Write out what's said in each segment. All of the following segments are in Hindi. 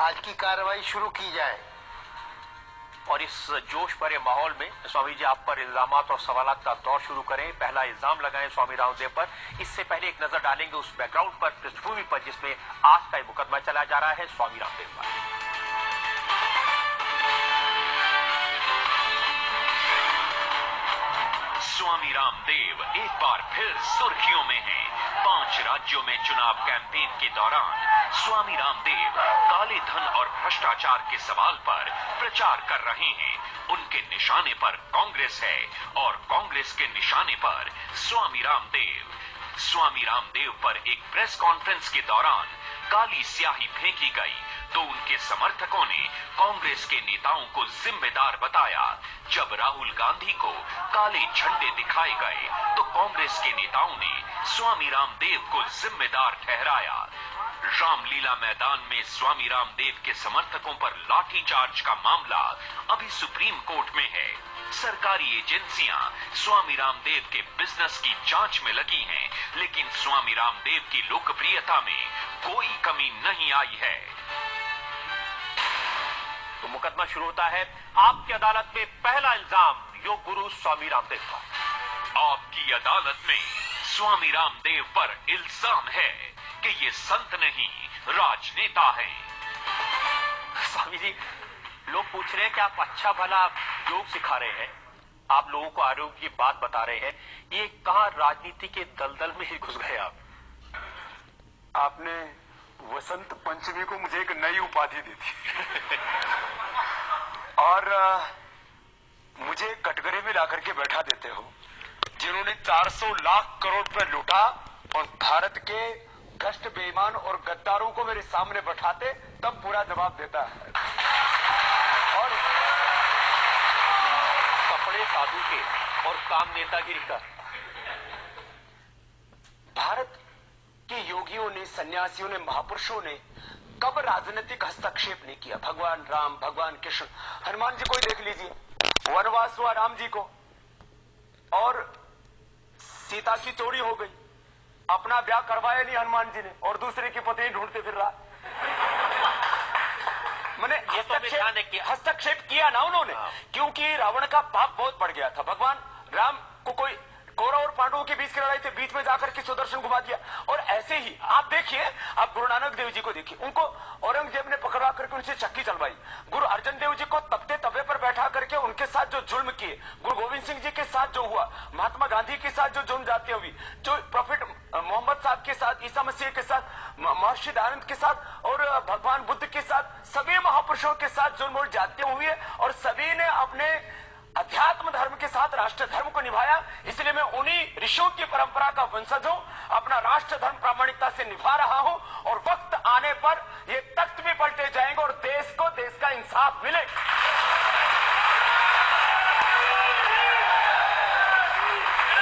आज की कार्रवाई शुरू की जाए। और इस जोश भरे माहौल में स्वामी जी आप पर इल्जामात और सवालात का दौर शुरू करें। पहला इल्जाम लगाएं स्वामी रामदेव पर। इससे पहले एक नजर डालेंगे उस बैकग्राउंड पर, पृष्ठभूमि पर, जिसमें आज का ये मुकदमा चला जा रहा है स्वामी रामदेव पर। स्वामी रामदेव एक बार फिर सुर्खियों में हैं। 5 राज्यों में चुनाव कैंपेन के दौरान स्वामी रामदेव काले धन और भ्रष्टाचार के सवाल पर प्रचार कर रहे हैं। उनके निशाने पर कांग्रेस है और कांग्रेस के निशाने पर स्वामी रामदेव। स्वामी रामदेव पर एक प्रेस कॉन्फ्रेंस के दौरान काली स्याही फेंकी गई तो उनके समर्थकों ने कांग्रेस के नेताओं को जिम्मेदार बताया। जब राहुल गांधी को काले झंडे दिखाए गए तो कांग्रेस के नेताओं ने स्वामी रामदेव को जिम्मेदार ठहराया। रामलीला मैदान में स्वामी रामदेव के समर्थकों पर लाठीचार्ज का मामला अभी सुप्रीम कोर्ट में है। सरकारी एजेंसियां स्वामी रामदेव के बिजनेस की जांच में लगी हैं, लेकिन स्वामी रामदेव की लोकप्रियता में कोई कमी नहीं आई है। तो मुकदमा शुरू होता है। आपकी अदालत में पहला इल्जाम योग गुरु स्वामी रामदेव पर। आपकी अदालत में स्वामी रामदेव पर इल्जाम है कि ये संत नहीं राजनेता हैं। स्वामी जी, लोग पूछ रहे हैं कि आप अच्छा भला योग सिखा रहे हैं, आप लोगों को आरोग्य की बात बता रहे हैं, ये कहां राजनीति के दलदल में ही घुस गए आप? आपने वसंत पंचमी को मुझे एक नई उपाधि दी थी और मुझे कटघरे में लाकर के बैठा देते हो। जिन्होंने 400 लाख करोड़ रुपए लूटा और भारत के भ्रष्ट बेईमान और गद्दारों को मेरे सामने बैठाते तब पूरा जवाब देता है। और कपड़े साधु के और काम नेतागिरी का। भारत के योगियों ने, सन्यासियों ने, महापुरुषों ने कब राजनीतिक हस्तक्षेप नहीं किया? भगवान राम, भगवान कृष्ण, हनुमान जी को ही देख लीजिए, वनवास हुआ राम जी को और सीता की चोरी हो गई, अपना ब्याह करवाया नहीं हनुमान जी ने और दूसरे की पत्नी ढूंढते फिर रहा। मैंने हस्तक्षेप किया ना उन्होंने, क्योंकि रावण का पाप बहुत बढ़ गया था। भगवान राम को कोई कौरव और पांडवों के बीच की लड़ाई थे, बीच में जाकर के सुदर्शन घुमा दिया। और ऐसे ही आप देखिए, आप गुरु नानक देव जी को देखिए, उनको औरंगजेब ने पकड़वा करके उनसे चक्की चलवाई। गुरु अर्जन देव जी को तपते तवे पर बैठा करके उनके साथ जो जुल्म किए, गुरु गोविंद सिंह जी के साथ जो हुआ, महात्मा गांधी के साथ जो जुल्म जाती हुई, जो प्रॉफिट मोहम्मद साहब के साथ, ईसा मसीह के साथ, महर्षि दयानंद के साथ और भगवान बुद्ध के साथ, सभी महापुरुषों के साथ जुल्म और जातियां हुई है और सभी ने अपने अध्यात्म धर्म के साथ राष्ट्र धर्म को निभाया। इसलिए मैं उन्हीं ऋषियों की परंपरा का वंशज हूं, अपना राष्ट्र धर्म प्रामाणिकता से निभा रहा हूं और वक्त आने पर ये तख्त भी पलटे जाएंगे और देश को देश का इंसाफ मिलेगा।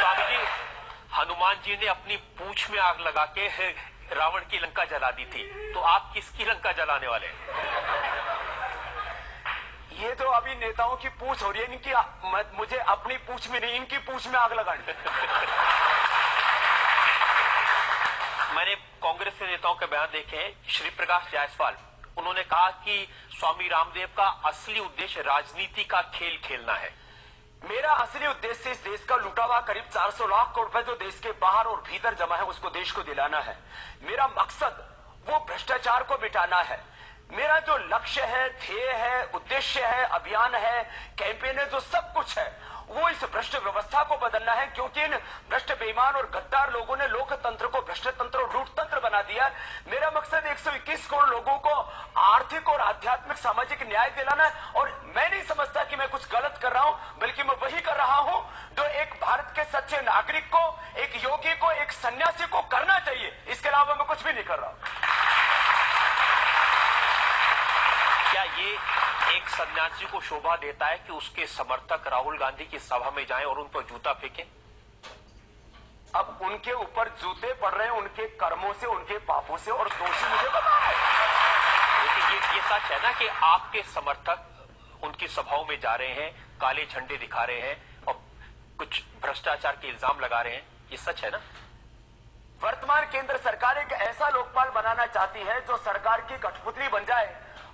स्वामी जी, हनुमान जी ने अपनी पूंछ में आग लगा के रावण की लंका जला दी थी, तो आप किसकी लंका जलाने वाले हैं? ये तो अभी नेताओं की पूछ हो रही है, इनकी मुझे अपनी पूछ में नहीं, इनकी पूछ में आग लगानी। मैंने कांग्रेस के नेताओं के बयान देखे हैं। श्री प्रकाश जायसवाल, उन्होंने कहा कि स्वामी रामदेव का असली उद्देश्य राजनीति का खेल खेलना है। मेरा असली उद्देश्य इस देश का लूटा हुआ करीब 400 लाख करोड़ रुपए जो देश के बाहर और भीतर जमा है उसको देश को दिलाना है। मेरा मकसद वो भ्रष्टाचार को मिटाना है। मेरा जो लक्ष्य है, ध्येय है, उद्देश्य है, अभियान है, कैंपेन है, जो सब कुछ है वो इस भ्रष्ट व्यवस्था को बदलना है, क्योंकि इन भ्रष्ट बेईमान और गद्दार लोगों ने लोकतंत्र को भ्रष्ट तंत्र और लूटतंत्र बना दिया। मेरा मकसद 121 करोड़ लोगों को आर्थिक और आध्यात्मिक सामाजिक न्याय दिलाना है। और मैं नहीं समझता कि मैं कुछ गलत कर रहा हूं, बल्कि मैं वही कर रहा हूं जो एक भारत के सच्चे नागरिक को, एक योगी को, एक सन्यासी को करना चाहिए। इसके अलावा मैं कुछ भी नहीं कर रहा हूं। क्या ये एक सन्यासी को शोभा देता है कि उसके समर्थक राहुल गांधी की सभा में जाएं और उन पर जूता फेंकें? अब उनके ऊपर जूते पड़ रहे हैं उनके कर्मों से, उनके पापों से, और दोषी मुझे पता है। लेकिन ये सच है ना कि आपके समर्थक उनकी सभाओं में जा रहे हैं, काले झंडे दिखा रहे हैं और कुछ भ्रष्टाचार के इल्जाम लगा रहे हैं, ये सच है ना? वर्तमान केंद्र सरकार एक ऐसा लोकपाल बनाना चाहती है जो सरकार की कठपुतली बन जाए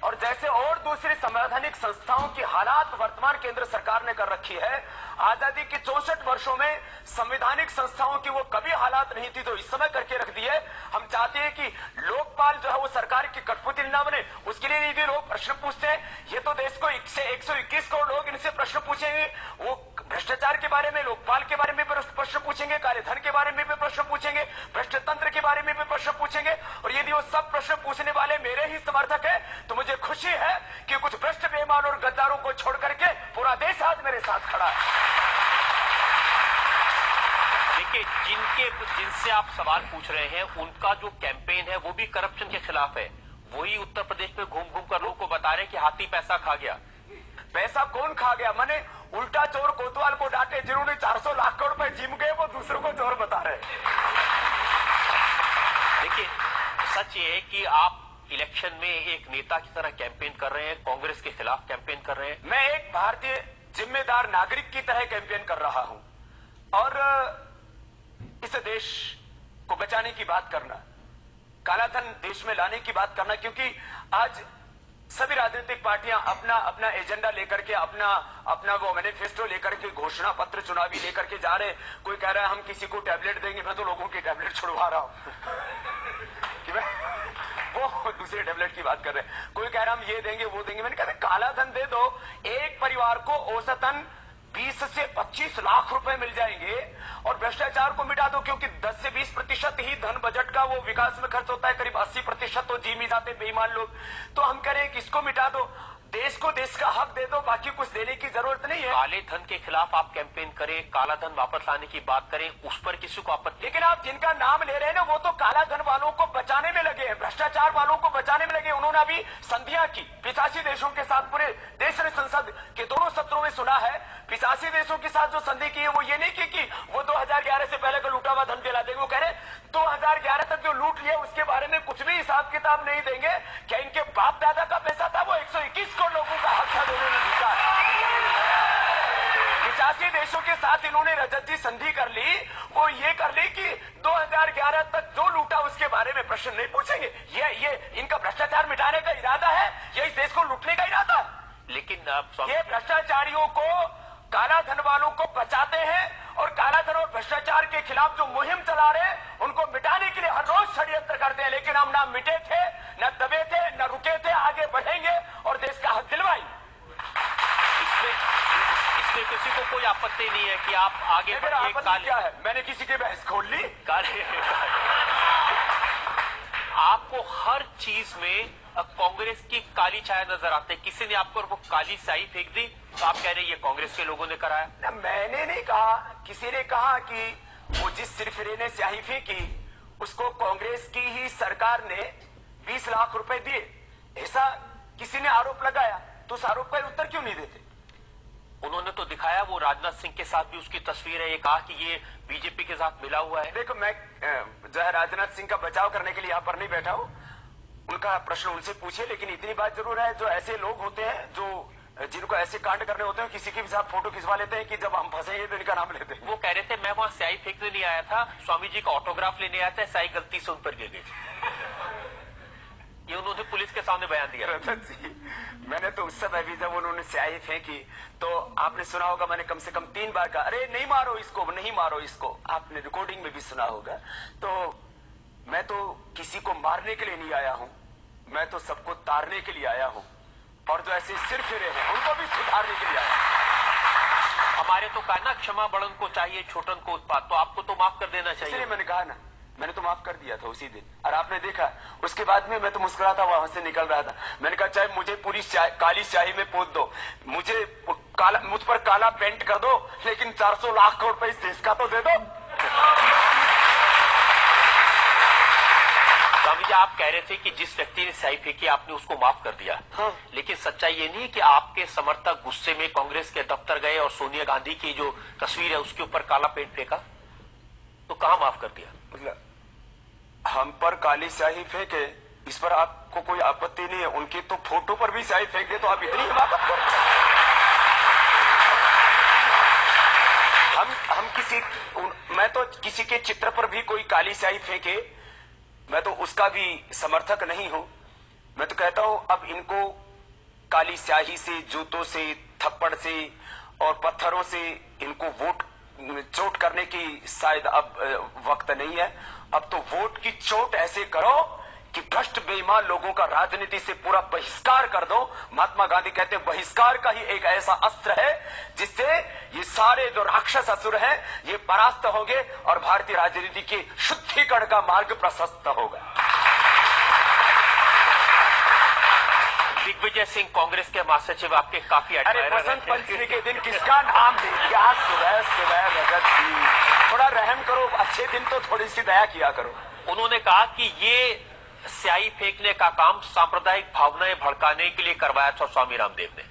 और जैसे और दूसरी संवैधानिक संस्थाओं की हालात वर्तमान केंद्र सरकार ने कर रखी है, आजादी के 64 वर्षों में संवैधानिक संस्थाओं की वो कभी हालात नहीं थी जो इस समय करके रख दी है। हम चाहते हैं कि लोकपाल जो है वो सरकार की कठपुतली न बने, उसके लिए यदि लोग प्रश्न पूछते हैं, ये तो देश को 121 करोड़ लोग इनसे प्रश्न पूछेंगे, वो भ्रष्टाचार के बारे में, लोकपाल के बारे में प्रश्न पूछेंगे, काले धन के बारे में भी प्रश्न पूछेंगे, भ्रष्ट तंत्र के बारे में भी प्रश्न पूछेंगे। और यदि वो सब प्रश्न पूछने वाले मेरे ही समर्थक है तो मुझे खुशी है कि कुछ भ्रष्ट बेईमान और गद्दारों को छोड़ करके पूरा देश आज मेरे साथ खड़ा है। देखिए, जिनसे आप सवाल पूछ रहे हैं उनका जो कैंपेन है वो भी करप्शन के खिलाफ है। वही उत्तर प्रदेश में घूम घूम कर लोगों को बता रहे हैं कि हाथी पैसा खा गया। पैसा कौन खा गया? मैंने उल्टा चोर कोतवाल को डांटे, जिन्होंने 400 लाख करोड़ रुपए जिम गए वो दूसरों को चोर बता रहे। देखिए, सच ये है कि आप इलेक्शन में एक नेता की तरह कैंपेन कर रहे हैं, कांग्रेस के खिलाफ कैंपेन कर रहे हैं। मैं एक भारतीय जिम्मेदार नागरिक की तरह कैंपेन कर रहा हूं और इस देश को बचाने की बात करना, कालाधन देश में लाने की बात करना, क्योंकि आज सभी राजनीतिक पार्टियां अपना अपना एजेंडा लेकर के, अपना वो मैनिफेस्टो लेकर के, घोषणा पत्र चुनावी लेकर के जा रहे। कोई कह रहा है हम किसी को टैबलेट देंगे, मैं तो लोगों की टैबलेट छुड़वा रहा हूं कि मैं वो दूसरे टैबलेट की बात कर रहे हैं। कोई कह रहा हम ये देंगे वो देंगे। मैंने कहा काला धन दे दो, एक परिवार को औसतन 20 से 25 लाख रुपए मिल जाएंगे और भ्रष्टाचार को मिटा दो, क्योंकि 10 से 20% ही धन बजट का वो विकास में खर्च होता है, करीब 80% तो जी में जाते बेईमान लोग। तो हम कह रहे हैं कि इसको मिटा दो, देश को देश का हक दे दो, बाकी कुछ देने की जरूरत नहीं है। काले धन के खिलाफ आप कैंपेन करें, काला धन वापस लाने की बात करें, उस पर किसी को आपत्ति। लेकिन आप जिनका नाम ले रहे हैं ना, वो तो काला धन वालों को बचाने में लगे हैं, भ्रष्टाचार वालों को बचाने में लगे। उन्होंने अभी संधियां की 85 देशों के साथ, पूरे देश ने संसद के दोनों सत्रों में सुना है। 85 देशों के साथ जो संधि की है वो ये नहीं की कि वो 2011 से पहले का लूटा हुआ धन दिला देंगे। वो कह रहे 2011 तक जो लूट लिया उसके बारे में कुछ भी हिसाब किताब नहीं देंगे। क्या इनके बाप दादा का पैसा था? वो 121 करोड़ लोगों का हक था, उन्होंने लूटा। 85 देशों के साथ इन्होंने रजत जी संधि कर ली। वो ये कर ली कि 2011 तक जो लूटा उसके बारे में प्रश्न नहीं पूछेंगे। ये इनका भ्रष्टाचार मिटाने का इरादा है, ये इस देश को लूटने का इरादा। लेकिन ये भ्रष्टाचारियों को, काला धन वालों को बचाते हैं और काला धन और भ्रष्टाचार के खिलाफ जो मुहिम चला रहे हैं उनको मिटाने के लिए हर रोज षड्यंत्र करते हैं। लेकिन हम ना मिटे थे, न दबे थे, न रुके थे, आगे बढ़ेंगे और देश का हक दिलवाएंगे। इसमें किसी को कोई आपत्ति नहीं है कि आप आगे बढ़िए। क्या है? मैंने किसी की बहस खोल ली? आपको हर चीज में कांग्रेस की काली छाया नजर आती है। किसी ने आपको वो काली स्याही फेंक दी तो आप कह रहे हैं ये कांग्रेस के लोगों ने कराया। ना, मैंने नहीं कहा, किसी ने कहा कि वो जिस सिरफिरे ने स्याही फेंकी उसको कांग्रेस की ही सरकार ने 20 लाख रुपए दिए, ऐसा किसी ने आरोप लगाया। तो उस आरोप का उत्तर क्यों नहीं देते? उन्होंने तो दिखाया, वो राजनाथ सिंह के साथ भी उसकी तस्वीर है, ये कहा कि ये बीजेपी के साथ मिला हुआ है। देखो, मैं जो है राजनाथ सिंह का बचाव करने के लिए यहाँ पर नहीं बैठा हूं, उनका प्रश्न उनसे पूछिए। लेकिन इतनी बात जरूर है, जो ऐसे लोग होते हैं जिनको ऐसे कांड करने होते हैं, किसी के भी साथ फोटो खिंचवा लेते हैं कि जब हम फंसेंगे तो इनका नाम लेते हैं। वो कह रहे थे मैं वहां स्याही फेंकने नहीं आया था, स्वामी जी का ऑटोग्राफ लेने आया था, स्याही गलती से उन पर गिर गई। ये उन्होंने पुलिस के सामने बयान दिया। रजत जी, मैंने तो उस समय भी जब उन्होंने स्याही फेंकी तो आपने सुना होगा, मैंने कम से कम 3 बार कहा अरे नहीं मारो इसको, नहीं मारो इसको। आपने रिकॉर्डिंग में भी सुना होगा। तो मैं तो किसी को मारने के लिए नहीं आया हूं, मैं तो सबको तारने के लिए आया हूं और जो ऐसे सिर फिरे हैं उनको भी सुधारने के लिए आया हूं। हमारे तो कहना क्षमा बड़न को चाहिए, छोटन को उत्पाद, तो आपको तो माफ कर देना चाहिए। इसलिए मैंने कहा ना, मैंने तो माफ कर दिया था उसी दिन। और आपने देखा उसके बाद में मैं तो मुस्कुराता वहां से निकल रहा था। मैंने कहा चाहे मुझे पूरी काली स्याही में पोत दो, मुझ पर काला पेंट कर दो, लेकिन 400 लाख करोड़ रुपए इस देश का तो दे दो। स्वामी जी, आप कह रहे थे कि जिस व्यक्ति ने स्याही फेंकी आपने उसको माफ कर दिया। हाँ। लेकिन सच्चाई ये नहीं कि आपके समर्थक गुस्से में कांग्रेस के दफ्तर गए और सोनिया गांधी की जो तस्वीर है उसके ऊपर काला पेंट फेंका, तो कहां माफ कर दिया? मतलब हम पर काली स्याही फेंके, इस पर आपको कोई आपत्ति नहीं है। उनकी तो फोटो पर भी स्याही फेंक दे तो आप इतनी हिमाकत करते हैं। मैं तो किसी के चित्र पर भी कोई काली स्याही फेंके, मैं तो उसका भी समर्थक नहीं हूं। मैं तो कहता हूं अब इनको काली स्याही से, जूतों से, थप्पड़ से और पत्थरों से इनको वोट चोट करने की शायद अब वक्त नहीं है। अब तो वोट की चोट ऐसे करो कि भ्रष्ट बेईमान लोगों का राजनीति से पूरा बहिष्कार कर दो। महात्मा गांधी कहते हैं बहिष्कार का ही एक ऐसा अस्त्र है जिससे ये सारे जो राक्षस असुर हैं ये परास्त होंगे और भारतीय राजनीति के शुद्धिकरण का मार्ग प्रशस्त होगा। दिग्विजय सिंह कांग्रेस के महासचिव आपके काफी अरे बसंत पंचमी के दिन किसका नाम ले लिया? सुबह सुबह रजत जी, थोड़ा रहम करो, अच्छे दिन तो थोड़ी सी दया किया करो। उन्होंने कहा कि ये स्याही फेंकने का काम सांप्रदायिक भावनाएं भड़काने के लिए करवाया था स्वामी रामदेव ने।